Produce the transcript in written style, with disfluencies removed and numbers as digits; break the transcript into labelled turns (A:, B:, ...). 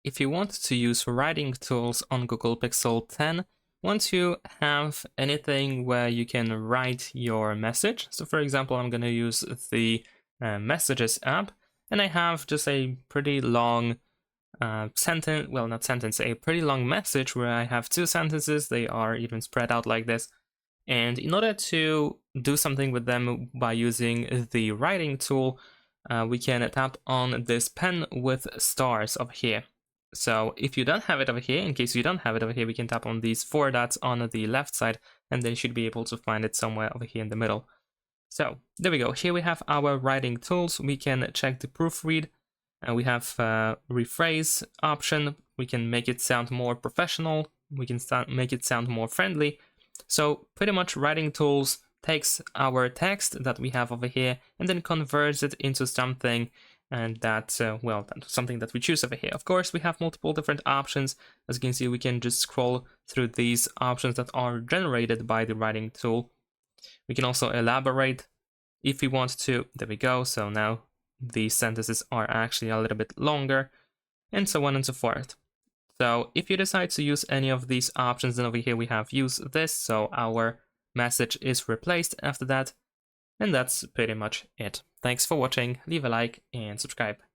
A: if you want to use writing tools on Google Pixel 10, once you have anything where you can write your message, so for example, I'm going to use the Messages app, and I have just a pretty long sentence, well, not sentence, a pretty long message where I have two sentences. They are even spread out like this. And in order to do something with them by using the writing tool, we can tap on this pen with stars over here. So if you don't have it over here, in case you don't have it over here, we can tap on these four dots on the left side, and then you should be able to find it somewhere over here in the middle. So there we go. Here we have our writing tools. We can check the proofread, and we have rephrase option. We can make it sound more professional. We can make it sound more friendly. So pretty much writing tools takes our text that we have over here and then converts it into something, and that's something that we choose over here. Of course, we have multiple different options. As you can see, we can just scroll through these options that are generated by the writing tool. We can also elaborate if we want to. There we go. So now these sentences are actually a little bit longer, and so on and so forth. So if you decide to use any of these options, then over here we have use this, so our message is replaced after that. And that's pretty much it. Thanks for watching, leave a like and subscribe.